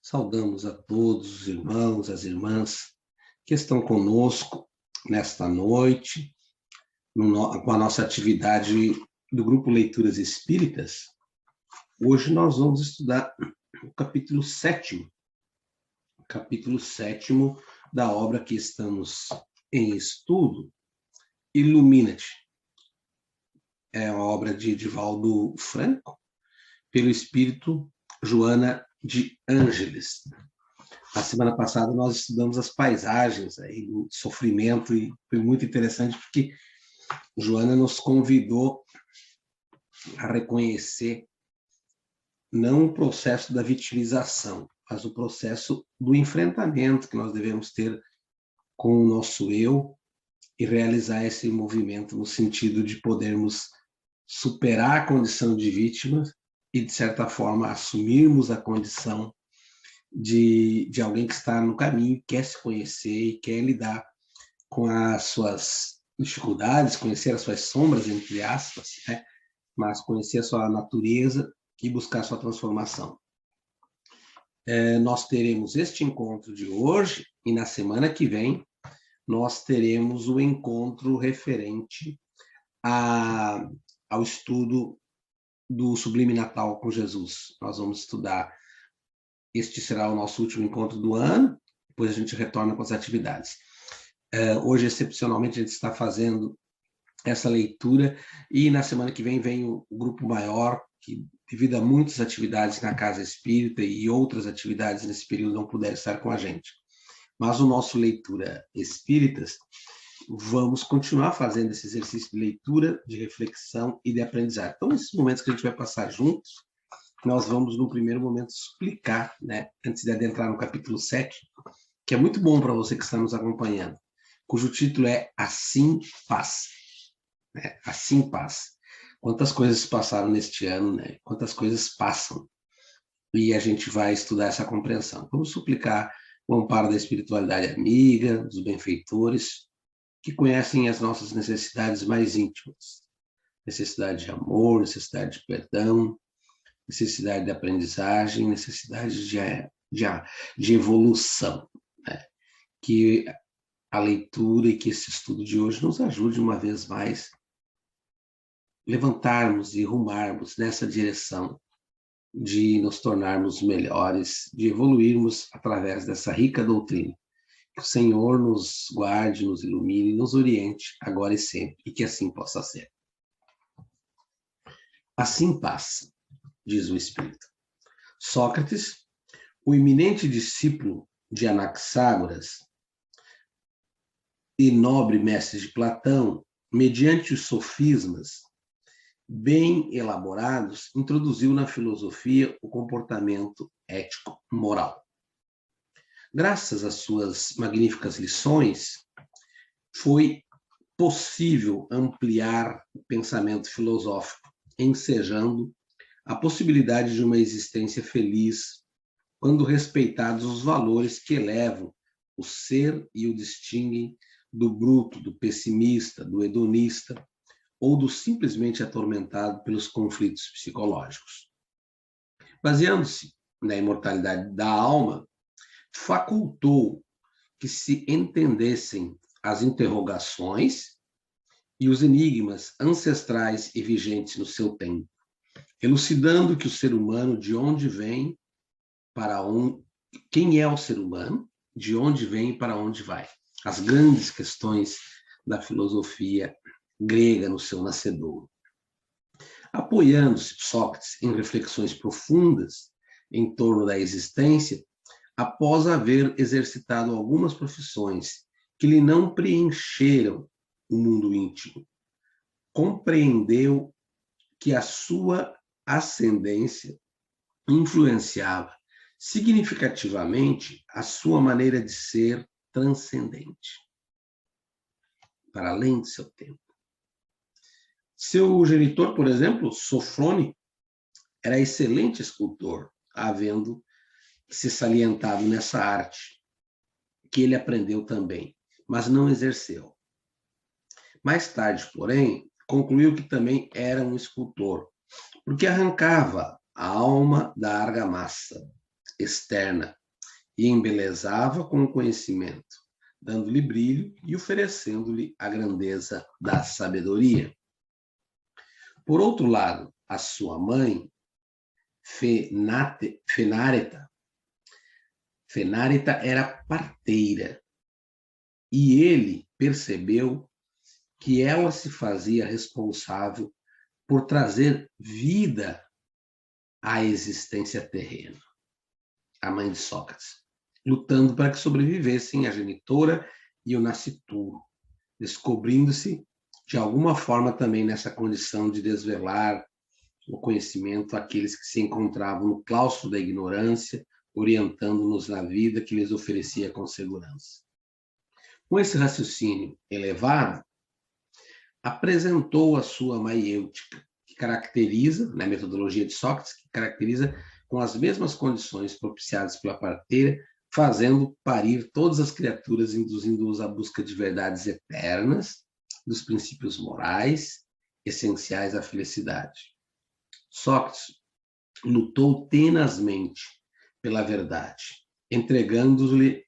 Saudamos a todos os irmãos, as irmãs que estão conosco nesta noite, com a nossa atividade do Grupo Leituras Espíritas. Hoje nós vamos estudar o capítulo 7º, da obra que estamos em estudo, Ilumina-te. É uma obra de Divaldo Franco, pelo espírito Joana de Ângeles. Na semana passada nós estudamos as paisagens aí do sofrimento e foi muito interessante porque Joana nos convidou a reconhecer não o processo da vitimização, mas o processo do enfrentamento que nós devemos ter com o nosso eu e realizar esse movimento no sentido de podermos superar a condição de vítima e, de certa forma, assumirmos a condição de alguém que está no caminho, quer se conhecer e quer lidar com as suas dificuldades, conhecer as suas sombras, entre aspas, né? Mas conhecer a sua natureza e buscar a sua transformação. Nós teremos este encontro de hoje e na semana que vem nós teremos o encontro referente ao estudo do Sublime Natal com Jesus. Nós vamos estudar, este será o nosso último encontro do ano, depois a gente retorna com as atividades. Hoje, excepcionalmente, a gente está fazendo essa leitura e na semana que vem o grupo maior, que devido a muitas atividades na Casa Espírita e outras atividades nesse período não puderam estar com a gente. Mas o nosso Leitura Espíritas, vamos continuar fazendo esse exercício de leitura, de reflexão e de aprendizagem. Então, nesses momentos que a gente vai passar juntos, nós vamos, no primeiro momento, explicar, né, antes de adentrar no capítulo 7, que é muito bom para você que está nos acompanhando, cujo título é Assim Paz. Né? Assim Paz. Quantas coisas passaram neste ano, né? Quantas coisas passam. E a gente vai estudar essa compreensão. Vamos suplicar o amparo da espiritualidade amiga, dos benfeitores, que conhecem as nossas necessidades mais íntimas. Necessidade de amor, necessidade de perdão, necessidade de aprendizagem, necessidade de evolução. Né? Que a leitura e que esse estudo de hoje nos ajude uma vez mais a levantarmos e rumarmos nessa direção de nos tornarmos melhores, de evoluirmos através dessa rica doutrina. Que o Senhor nos guarde, nos ilumine, nos oriente, agora e sempre, e que assim possa ser. Assim passa, diz o Espírito. Sócrates, o eminente discípulo de Anaxágoras e nobre mestre de Platão, mediante os sofismas bem elaborados, introduziu na filosofia o comportamento ético-moral. Graças às suas magníficas lições, foi possível ampliar o pensamento filosófico, ensejando a possibilidade de uma existência feliz, quando respeitados os valores que elevam o ser e o distinguem do bruto, do pessimista, do hedonista, ou do simplesmente atormentado pelos conflitos psicológicos. Baseando-se na imortalidade da alma, facultou que se entendessem as interrogações e os enigmas ancestrais e vigentes no seu tempo, elucidando que o ser humano, de onde vem, quem é o ser humano, de onde vem e para onde vai. As grandes questões da filosofia grega no seu nascedouro. Apoiando-se Sócrates em reflexões profundas em torno da existência, após haver exercitado algumas profissões que lhe não preencheram o mundo íntimo, compreendeu que a sua ascendência influenciava significativamente a sua maneira de ser transcendente, para além de seu tempo. Seu genitor, por exemplo, Sofrônico, era excelente escultor, havendo se salientado nessa arte, que ele aprendeu também, mas não exerceu. Mais tarde, porém, concluiu que também era um escultor, porque arrancava a alma da argamassa, externa e embelezava com o conhecimento, dando-lhe brilho e oferecendo-lhe a grandeza da sabedoria. Por outro lado, a sua mãe, Fenáreta, era parteira, e ele percebeu que ela se fazia responsável por trazer vida à existência terrena, a mãe de Sócrates, lutando para que sobrevivessem a genitora e o nascituro, descobrindo-se de alguma forma também nessa condição de desvelar o conhecimento àqueles que se encontravam no claustro da ignorância, orientando-nos na vida que lhes oferecia com segurança. Com esse raciocínio elevado, apresentou a sua maiêutica, que caracteriza, na metodologia de Sócrates, que caracteriza com as mesmas condições propiciadas pela parteira, fazendo parir todas as criaturas, induzindo-os à busca de verdades eternas, dos princípios morais, essenciais à felicidade. Sócrates lutou tenazmente pela verdade, entregando-lhe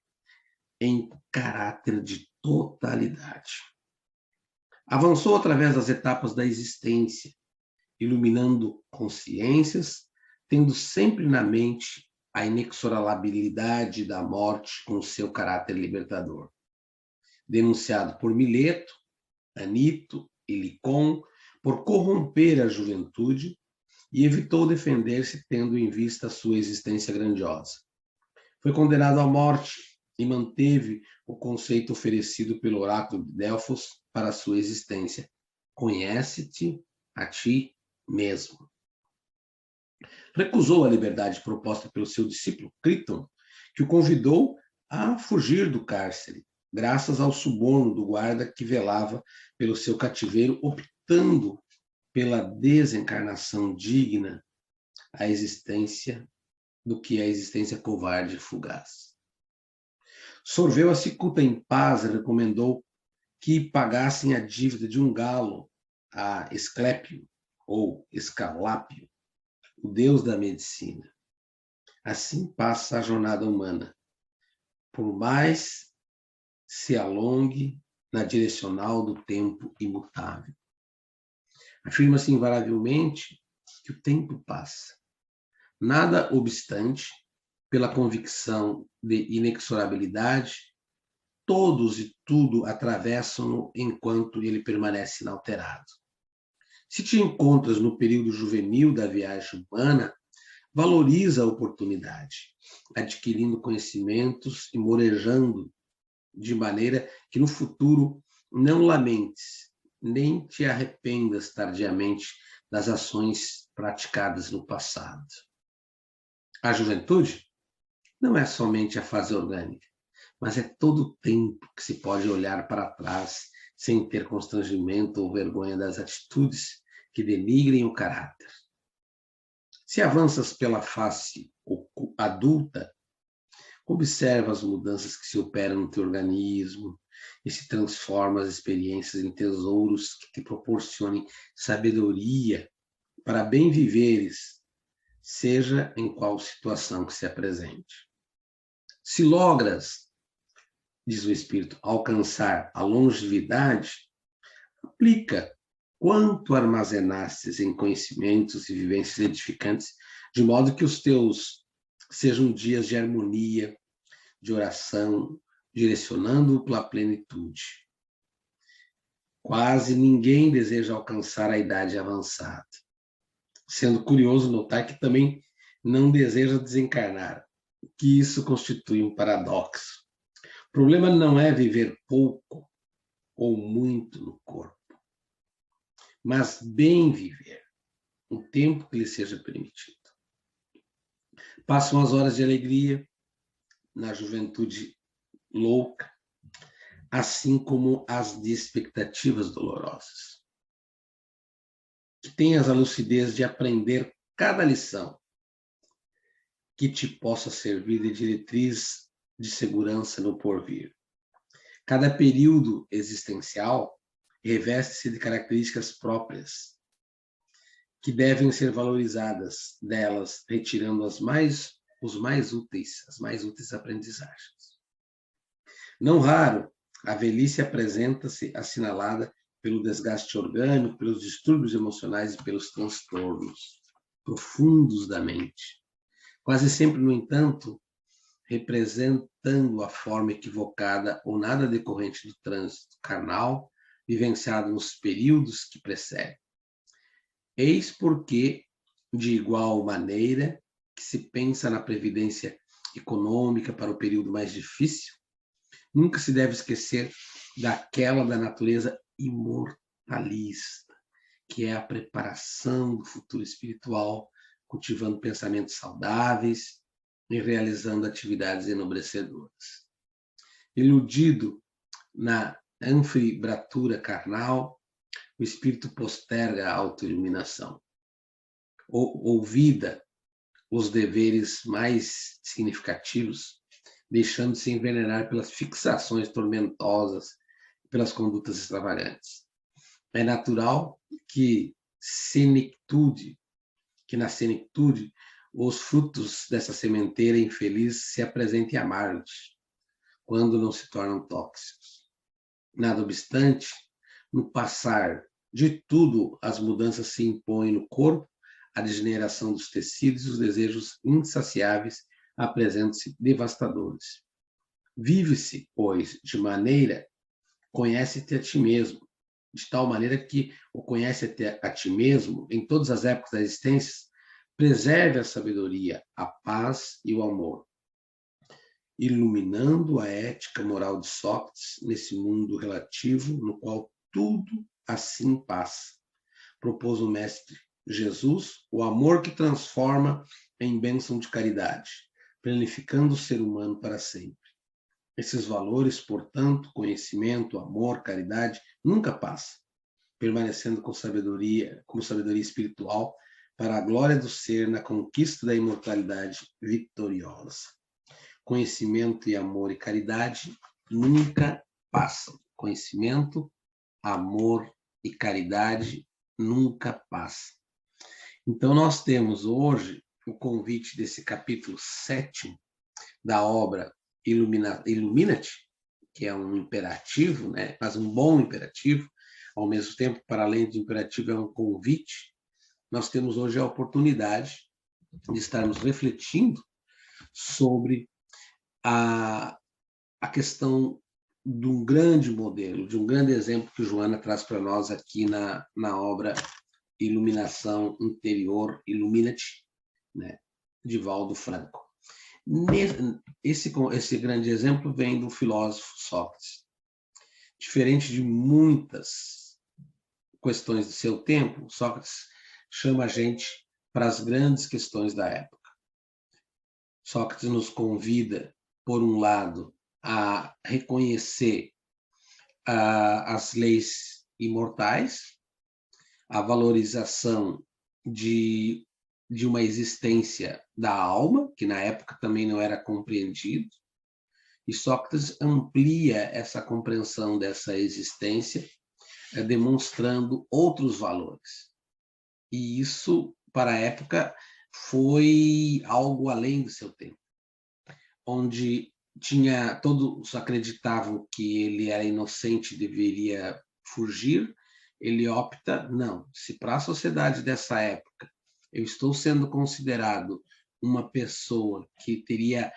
em caráter de totalidade. Avançou através das etapas da existência, iluminando consciências, tendo sempre na mente a inexorabilidade da morte com seu caráter libertador. Denunciado por Mileto, Anito e Licon por corromper a juventude, e evitou defender-se tendo em vista a sua existência grandiosa. Foi condenado à morte e manteve o conceito oferecido pelo oráculo de Delfos para a sua existência. Conhece-te a ti mesmo. Recusou a liberdade proposta pelo seu discípulo Críton, que o convidou a fugir do cárcere, graças ao suborno do guarda que velava pelo seu cativeiro, optando pela desencarnação digna a existência do que a existência covarde e fugaz. Sorveu a cicuta em paz e recomendou que pagassem a dívida de um galo a Esclépio, ou Escalápio, o deus da medicina. Assim passa a jornada humana, por mais se alongue na direcional do tempo imutável. Afirma-se invariavelmente que o tempo passa. Nada obstante, pela convicção de inexorabilidade, todos e tudo atravessam-no enquanto ele permanece inalterado. Se te encontras no período juvenil da viagem humana, valoriza a oportunidade, adquirindo conhecimentos e morejando de maneira que no futuro não lamentes, nem te arrependas tardiamente das ações praticadas no passado. A juventude não é somente a fase orgânica, mas é todo o tempo que se pode olhar para trás sem ter constrangimento ou vergonha das atitudes que denigrem o caráter. Se avanças pela face adulta, observa as mudanças que se operam no teu organismo e se transforma as experiências em tesouros que te proporcionem sabedoria para bem viveres, seja em qual situação que se apresente. Se logras, diz o Espírito, alcançar a longevidade, aplica quanto armazenastes em conhecimentos e vivências edificantes, de modo que os teus sejam dias de harmonia, de oração, direcionando-o pela plenitude. Quase ninguém deseja alcançar a idade avançada, sendo curioso notar que também não deseja desencarnar, que isso constitui um paradoxo. O problema não é viver pouco ou muito no corpo, mas bem viver, o tempo que lhe seja permitido. Passam as horas de alegria na juventude louca, assim como as de expectativas dolorosas. Que tenhas a lucidez de aprender cada lição que te possa servir de diretriz de segurança no porvir. Cada período existencial reveste-se de características próprias, que devem ser valorizadas delas, retirando as mais as mais úteis aprendizagens. Não raro, a velhice apresenta-se assinalada pelo desgaste orgânico, pelos distúrbios emocionais e pelos transtornos profundos da mente. Quase sempre, no entanto, representando a forma equivocada ou nada decorrente do trânsito carnal, vivenciado nos períodos que precedem. Eis porque, de igual maneira que se pensa na previdência econômica para o período mais difícil, nunca se deve esquecer daquela da natureza imortalista, que é a preparação do futuro espiritual, cultivando pensamentos saudáveis e realizando atividades enobrecedoras. Iludido na anfibratura carnal, o espírito posterga a autoiluminação. Ouvida os deveres mais significativos, deixando-se envenenar pelas fixações tormentosas, pelas condutas extravagantes. É natural que na senectude, os frutos dessa sementeira infeliz se apresentem amargos, quando não se tornam tóxicos. Nada obstante, no passar de tudo, as mudanças se impõem no corpo, a degeneração dos tecidos e os desejos insaciáveis apresentam-se devastadores. Vive-se, pois, de maneira, conhece-te a ti mesmo, de tal maneira que o conhece-te a ti mesmo, em todas as épocas da existência, preserve a sabedoria, a paz e o amor, iluminando a ética moral de Sócrates nesse mundo relativo no qual tudo assim passa. Propôs o mestre Jesus o amor que transforma em bênção de caridade, planificando o ser humano para sempre. Esses valores, portanto, conhecimento, amor, caridade, nunca passam, permanecendo como sabedoria espiritual para a glória do ser na conquista da imortalidade vitoriosa. Conhecimento e amor e caridade nunca passam. Conhecimento, amor e caridade nunca passam. Então, nós temos hoje o convite desse capítulo 7 da obra Ilumina-te, que é um imperativo, né? Mas um bom imperativo, ao mesmo tempo, para além de imperativo, é um convite. Nós temos hoje a oportunidade de estarmos refletindo sobre a questão de um grande modelo, de um grande exemplo que Joana traz para nós aqui na obra Iluminação Interior, Ilumina-te, né? De Valdo Franco. Esse grande exemplo vem do filósofo Sócrates. Diferente de muitas questões do seu tempo, Sócrates chama a gente para as grandes questões da época. Sócrates nos convida, por um lado, a reconhecer as leis imortais, a valorização de uma existência da alma, que na época também não era compreendido, e Sócrates amplia essa compreensão dessa existência, demonstrando outros valores. E isso, para a época, foi algo além do seu tempo, onde todos acreditavam que ele era inocente e deveria fugir, ele opta, não, se para a sociedade dessa época eu estou sendo considerado uma pessoa que teria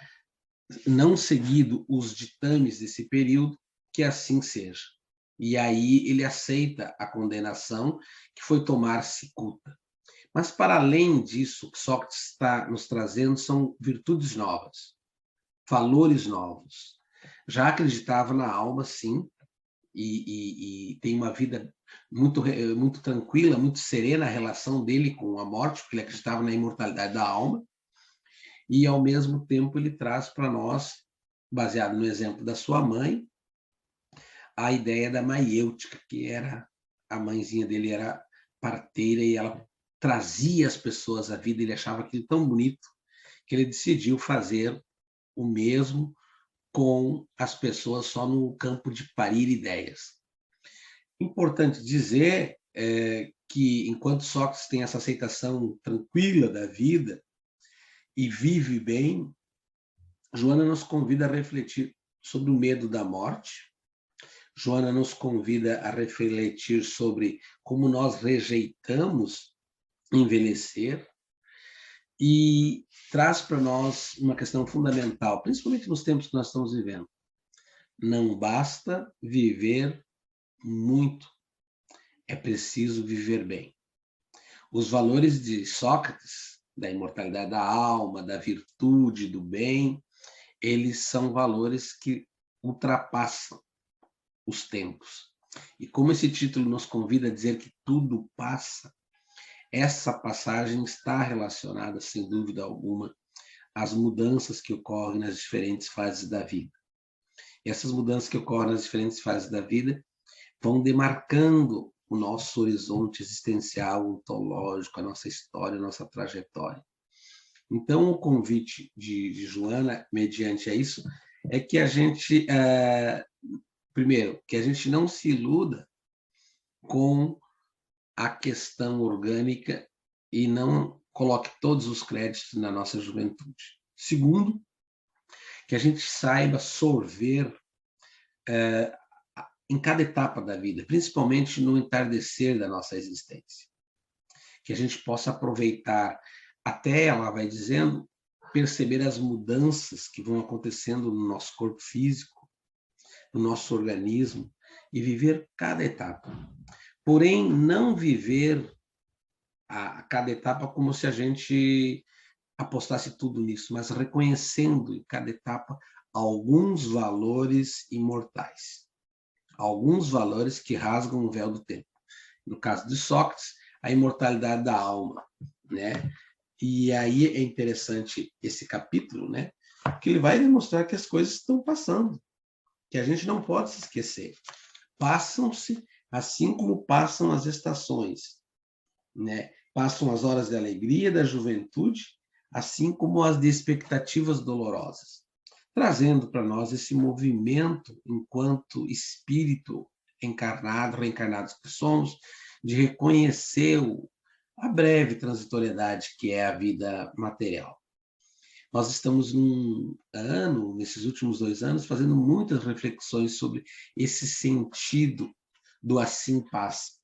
não seguido os ditames desse período, que assim seja. E aí ele aceita a condenação, que foi tomar cicuta. Mas, para além disso, o que Sócrates está nos trazendo são virtudes novas, valores novos. Já acreditava na alma, sim, e tem uma vida muito tranquila, muito serena a relação dele com a morte, porque ele acreditava na imortalidade da alma, e, ao mesmo tempo, ele traz para nós, baseado no exemplo da sua mãe, a ideia da maiêutica, que era a mãezinha dele era parteira e ela trazia as pessoas à vida, ele achava aquilo tão bonito que ele decidiu fazer o mesmo com as pessoas só no campo de parir ideias. Importante dizer que, enquanto Sócrates tem essa aceitação tranquila da vida, e vive bem, Joana nos convida a refletir sobre o medo da morte. Joana nos convida a refletir sobre como nós rejeitamos envelhecer e traz para nós uma questão fundamental, principalmente nos tempos que nós estamos vivendo. Não basta viver muito, é preciso viver bem. Os valores de Sócrates, da imortalidade da alma, da virtude, do bem, eles são valores que ultrapassam os tempos. E como esse título nos convida a dizer que tudo passa, essa passagem está relacionada, sem dúvida alguma, às mudanças que ocorrem nas diferentes fases da vida. E essas mudanças que ocorrem nas diferentes fases da vida vão demarcando o nosso horizonte existencial, ontológico, a nossa história, a nossa trajetória. Então, o convite de Joana, mediante a isso, é que a gente, primeiro, que a gente não se iluda com a questão orgânica e não coloque todos os créditos na nossa juventude. Segundo, que a gente saiba sorver em cada etapa da vida, principalmente no entardecer da nossa existência. Que a gente possa aproveitar, até ela vai dizendo, perceber as mudanças que vão acontecendo no nosso corpo físico, no nosso organismo, e viver cada etapa. Porém, não viver a cada etapa como se a gente apostasse tudo nisso, mas reconhecendo em cada etapa alguns valores imortais, alguns valores que rasgam o véu do tempo. No caso de Sócrates, a imortalidade da alma, né? E aí é interessante esse capítulo, né? Que ele vai demonstrar que as coisas estão passando, que a gente não pode se esquecer. Passam-se assim como passam as estações, né? Passam as horas de alegria da juventude, assim como as de expectativas dolorosas, trazendo para nós esse movimento enquanto espírito encarnado, reencarnados que somos, de reconhecer a breve transitoriedade que é a vida material. Nós estamos nesses últimos 2 anos, fazendo muitas reflexões sobre esse sentido do assim paz.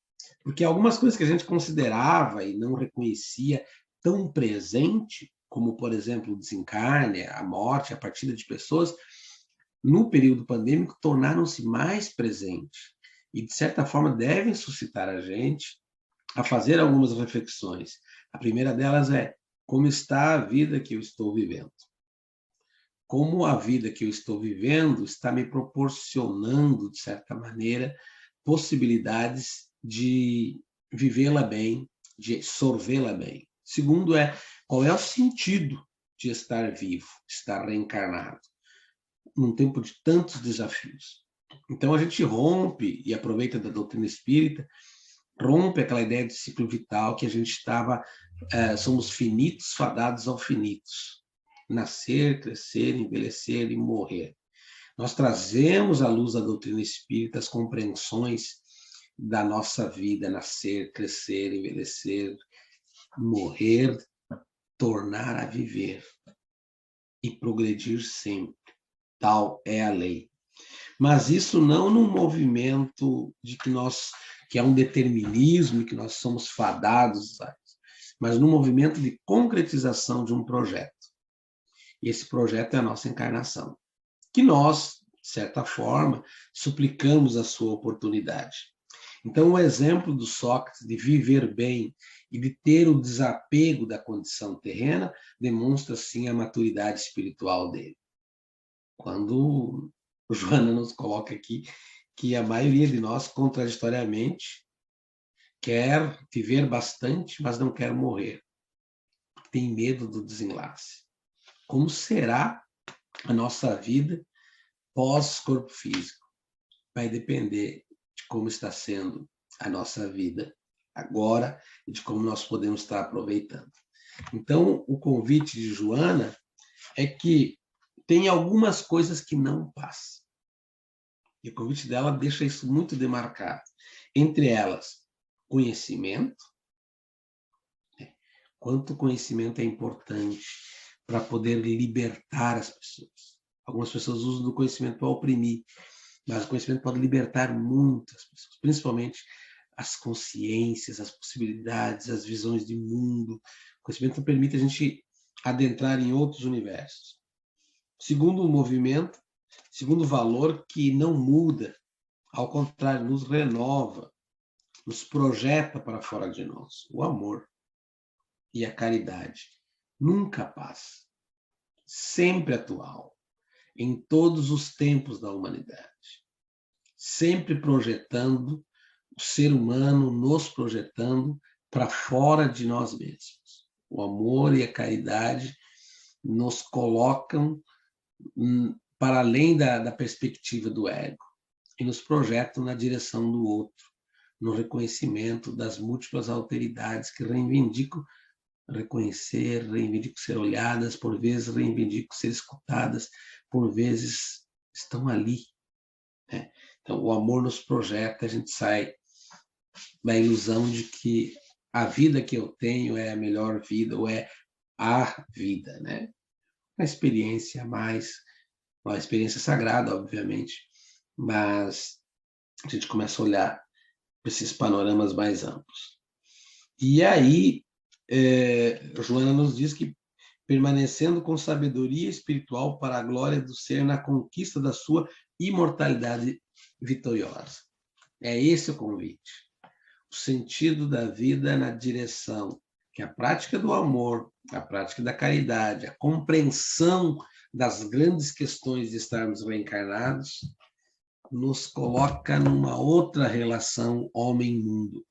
Porque algumas coisas que a gente considerava e não reconhecia tão presente, como, por exemplo, o desencarne, a morte, a partida de pessoas, no período pandêmico, tornaram-se mais presentes. E, de certa forma, devem suscitar a gente a fazer algumas reflexões. A primeira delas é: como está a vida que eu estou vivendo? Como a vida que eu estou vivendo está me proporcionando, de certa maneira, possibilidades de vivê-la bem, de sorvê-la bem. Segundo é, qual é o sentido de estar vivo, estar reencarnado, num tempo de tantos desafios? Então a gente rompe e aproveita da doutrina espírita, rompe aquela ideia de ciclo vital que a gente estava, somos finitos, fadados ao finitos. Nascer, crescer, envelhecer e morrer. Nós trazemos à luz da doutrina espírita as compreensões da nossa vida, nascer, crescer, envelhecer, morrer, tornar a viver e progredir sempre. Tal é a lei. Mas isso não num movimento de que é um determinismo, que nós somos fadados, sabe? Mas num movimento de concretização de um projeto. E esse projeto é a nossa encarnação, que nós, de certa forma, suplicamos a sua oportunidade. Então, o exemplo do Sócrates de viver bem e de ter o desapego da condição terrena demonstra, sim, a maturidade espiritual dele. Quando o Joana nos coloca aqui que a maioria de nós, contraditoriamente, quer viver bastante, mas não quer morrer, porque tem medo do desenlace. Como será a nossa vida pós-corpo físico? Vai depender de como está sendo a nossa vida agora e de como nós podemos estar aproveitando. Então, o convite de Joana é que tem algumas coisas que não passam. E o convite dela deixa isso muito demarcado. Entre elas, conhecimento. Quanto conhecimento é importante para poder libertar as pessoas. Algumas pessoas usam do conhecimento para oprimir, mas o conhecimento pode libertar muitas pessoas, principalmente as consciências, as possibilidades, as visões de mundo. O conhecimento permite a gente adentrar em outros universos. Segundo o movimento, segundo valor que não muda, ao contrário, nos renova, nos projeta para fora de nós. O amor e a caridade nunca passa, sempre atual, em todos os tempos da humanidade, sempre projetando o ser humano, nos projetando para fora de nós mesmos. O amor e a caridade nos colocam para além da perspectiva do ego e nos projetam na direção do outro, no reconhecimento das múltiplas alteridades que reivindicam reconhecer, reivindicam ser olhadas, por vezes reivindicam ser escutadas, por vezes estão ali. Né? Então, o amor nos projeta, a gente sai da ilusão de que a vida que eu tenho é a melhor vida, ou é a vida, né? Uma experiência mais, uma experiência sagrada, obviamente, mas a gente começa a olhar para esses panoramas mais amplos. E aí, Joana nos diz que permanecendo com sabedoria espiritual para a glória do ser na conquista da sua imortalidade vitoriosa. É esse o convite. O sentido da vida na direção que a prática do amor, a prática da caridade, a compreensão das grandes questões de estarmos reencarnados, nos coloca numa outra relação homem-mundo,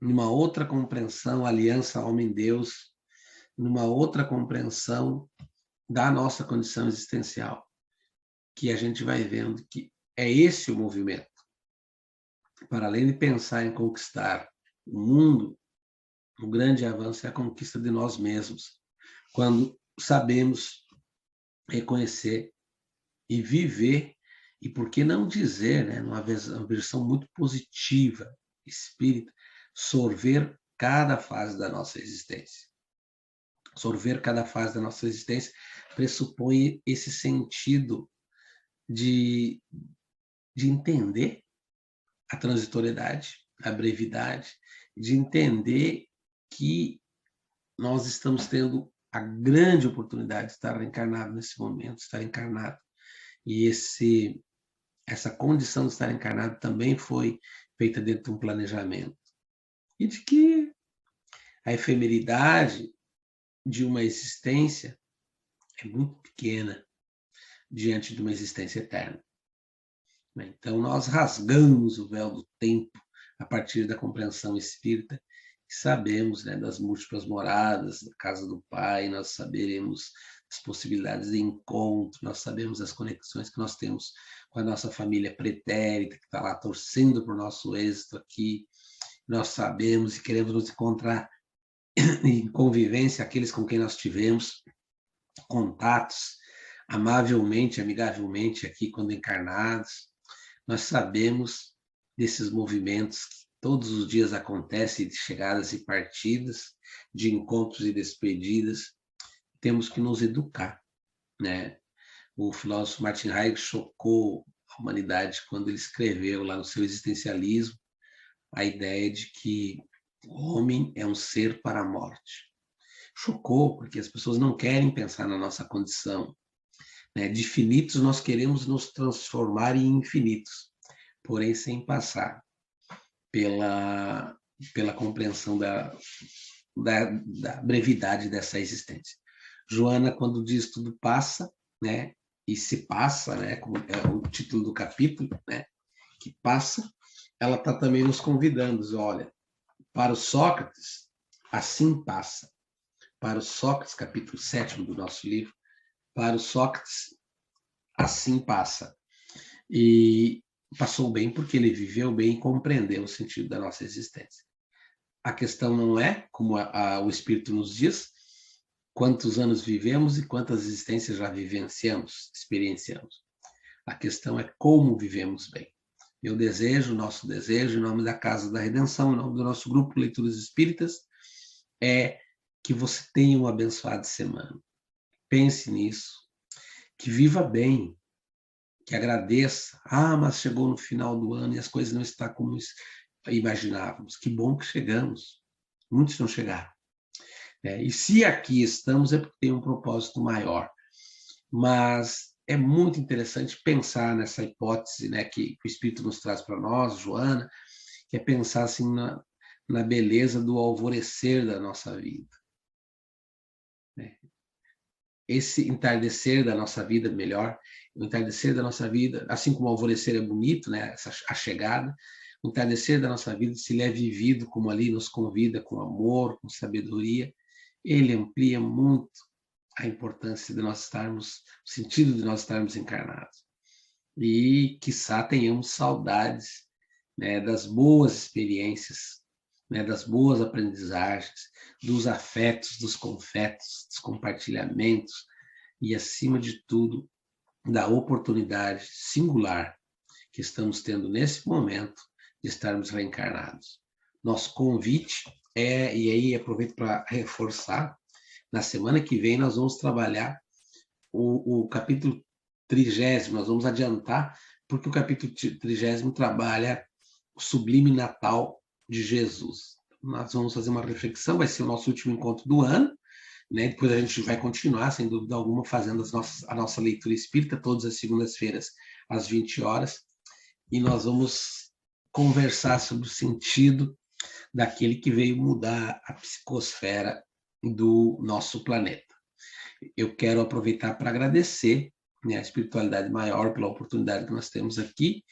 numa outra compreensão, aliança homem-Deus, numa outra compreensão da nossa condição existencial, que a gente vai vendo que é esse o movimento. Para além de pensar em conquistar o mundo, o grande avanço é a conquista de nós mesmos, quando sabemos reconhecer e viver, e por que não dizer, né, numa versão muito positiva, espírita, sorver cada fase da nossa existência. Sorver cada fase da nossa existência pressupõe esse sentido de entender a transitoriedade, a brevidade, de entender que nós estamos tendo a grande oportunidade de estar encarnado nesse momento, estar encarnado. E essa condição de estar encarnado também foi feita dentro de um planejamento. E de que a efemeridade de uma existência é muito pequena diante de uma existência eterna. Então, nós rasgamos o véu do tempo a partir da compreensão espírita e sabemos, né, das múltiplas moradas, da casa do Pai, nós saberemos as possibilidades de encontro, nós sabemos as conexões que nós temos com a nossa família pretérita, que está lá torcendo para o nosso êxito aqui. Nós sabemos e queremos nos encontrar em convivência, aqueles com quem nós tivemos contatos amavelmente, amigavelmente aqui quando encarnados. Nós sabemos desses movimentos que todos os dias acontecem, de chegadas e partidas, de encontros e despedidas. Temos que nos educar, né? O filósofo Martin Heidegger chocou a humanidade quando ele escreveu lá no seu Existencialismo a ideia de que o homem é um ser para a morte. Chocou, porque as pessoas não querem pensar na nossa condição. De finitos, nós queremos nos transformar em infinitos, porém sem passar pela compreensão da brevidade dessa existência. Joana, quando diz tudo passa, né, e se passa, né, como é o título do capítulo, né, que passa, ela está também nos convidando, olha, para o Sócrates, assim passa. Para o Sócrates, capítulo 7 do nosso livro, para o Sócrates, assim passa. E passou bem porque ele viveu bem e compreendeu o sentido da nossa existência. A questão não é, como o Espírito nos diz, quantos anos vivemos e quantas existências já vivenciamos, experienciamos. A questão é como vivemos bem. Meu desejo, nosso desejo, em nome da Casa da Redenção, em nome do nosso grupo Leituras Espíritas, é que você tenha uma abençoada semana. pense nisso, que viva bem, que agradeça. Ah, mas chegou no final do ano e as coisas não estão como imaginávamos. Que bom que chegamos. Muitos não chegaram. E se aqui estamos é porque tem um propósito maior. Mas é muito interessante pensar nessa hipótese, né, que o Espírito nos traz para nós, Joana, que é pensar assim na beleza do alvorecer da nossa vida. Esse entardecer da nossa vida, melhor, o entardecer da nossa vida, assim como o alvorecer é bonito, né, a chegada, o entardecer da nossa vida, se ele é vivido como ali nos convida, com amor, com sabedoria, ele amplia muito a importância de nós estarmos, o sentido de nós estarmos encarnados. E, quiçá, tenhamos saudades, né, das boas experiências, né, das boas aprendizagens, dos afetos, dos confetos, dos compartilhamentos e, acima de tudo, da oportunidade singular que estamos tendo nesse momento de estarmos reencarnados. Nosso convite é, e aí aproveito para reforçar, na semana que vem nós vamos trabalhar o capítulo 30, nós vamos adiantar, porque o capítulo 30 trabalha o sublime Natal de Jesus. Nós vamos fazer uma reflexão, vai ser o nosso último encontro do ano, né? Depois a gente vai continuar, sem dúvida alguma, fazendo a nossa leitura espírita, todas as segundas-feiras, às 20 horas, e nós vamos conversar sobre o sentido daquele que veio mudar a psicosfera do nosso planeta. Eu quero aproveitar para agradecer, né, a espiritualidade maior pela oportunidade que nós temos aqui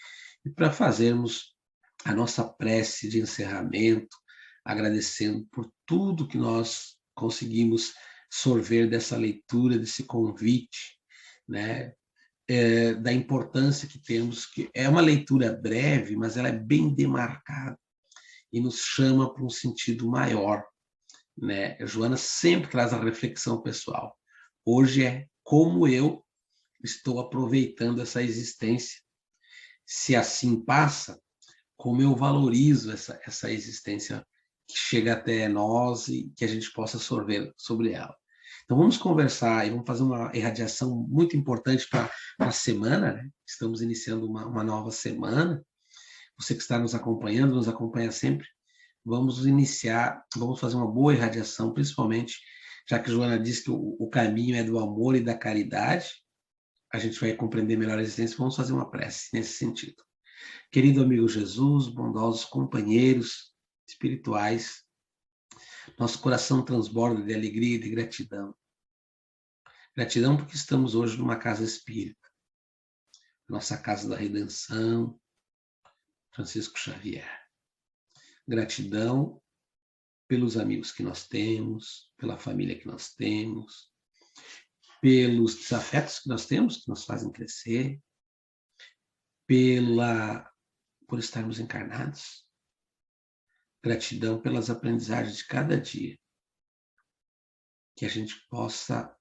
e para fazermos a nossa prece de encerramento, agradecendo por tudo que nós conseguimos sorver dessa leitura, desse convite, né, da importância que temos, que é uma leitura breve, mas ela é bem demarcada e nos chama para um sentido maior, né? A Joana sempre traz a reflexão pessoal. Hoje é como eu estou aproveitando essa existência. Se assim passa, como eu valorizo essa existência que chega até nós e que a gente possa sorver sobre ela. Então vamos conversar e vamos fazer uma irradiação muito importante para a semana, né? Estamos iniciando uma nova semana. Você que está nos acompanhando, nos acompanha sempre. Vamos iniciar, vamos fazer uma boa irradiação, principalmente, já que Joana disse que o caminho é do amor e da caridade, a gente vai compreender melhor a existência, vamos fazer uma prece nesse sentido. Querido amigo Jesus, bondosos companheiros espirituais, nosso coração transborda de alegria e de gratidão. Gratidão porque estamos hoje numa casa espírita, nossa casa da redenção, Francisco Xavier. Gratidão pelos amigos que nós temos, pela família que nós temos, pelos desafetos que nós temos, que nos fazem crescer, por estarmos encarnados. Gratidão pelas aprendizagens de cada dia. Que a gente possa,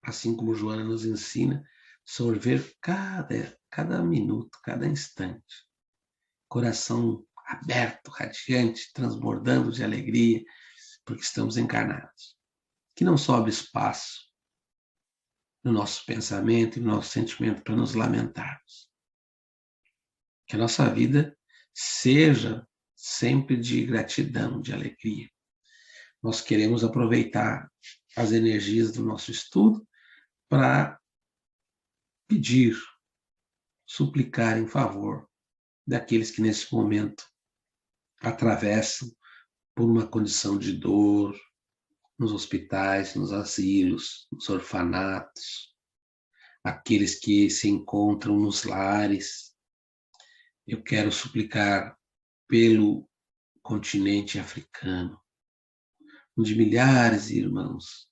assim como Joana nos ensina, sorver cada minuto, cada instante. Coração aberto, radiante, transbordando de alegria, porque estamos encarnados. Que não sobre espaço no nosso pensamento e no nosso sentimento para nos lamentarmos. Que a nossa vida seja sempre de gratidão, de alegria. Nós queremos aproveitar as energias do nosso estudo para pedir, suplicar em favor daqueles que nesse momento atravessam por uma condição de dor, nos hospitais, nos asilos, nos orfanatos, aqueles que se encontram nos lares. Eu quero suplicar pelo continente africano, onde milhares de irmãos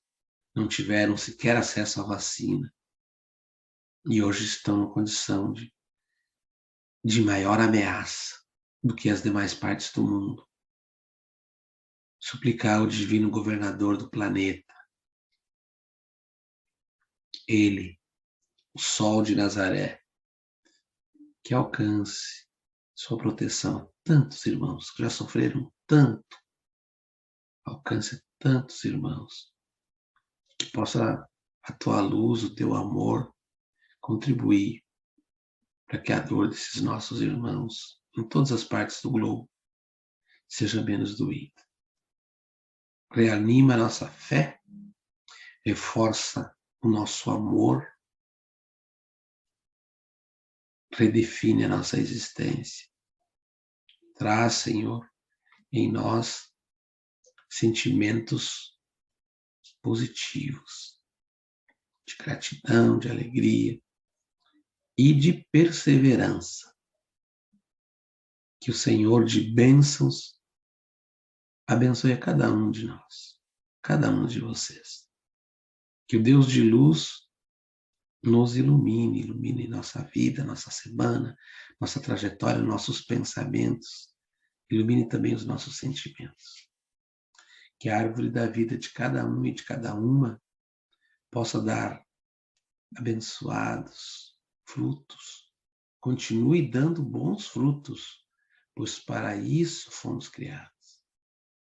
não tiveram sequer acesso à vacina e hoje estão na condição de maior ameaça do que as demais partes do mundo. Suplicar ao divino governador do planeta, ele, o sol de Nazaré, que alcance sua proteção a tantos irmãos que já sofreram tanto, alcance tantos irmãos, que possa a tua luz, o teu amor, contribuir para que a dor desses nossos irmãos em todas as partes do globo seja menos doída. Reanima a nossa fé, reforça o nosso amor, redefine a nossa existência. Traz, Senhor, em nós sentimentos positivos, de gratidão, de alegria e de perseverança. Que o Senhor de bênçãos abençoe a cada um de nós, cada um de vocês. Que o Deus de luz nos ilumine, ilumine nossa vida, nossa semana, nossa trajetória, nossos pensamentos, ilumine também os nossos sentimentos. Que a árvore da vida de cada um e de cada uma possa dar abençoados frutos, continue dando bons frutos, pois para isso fomos criados.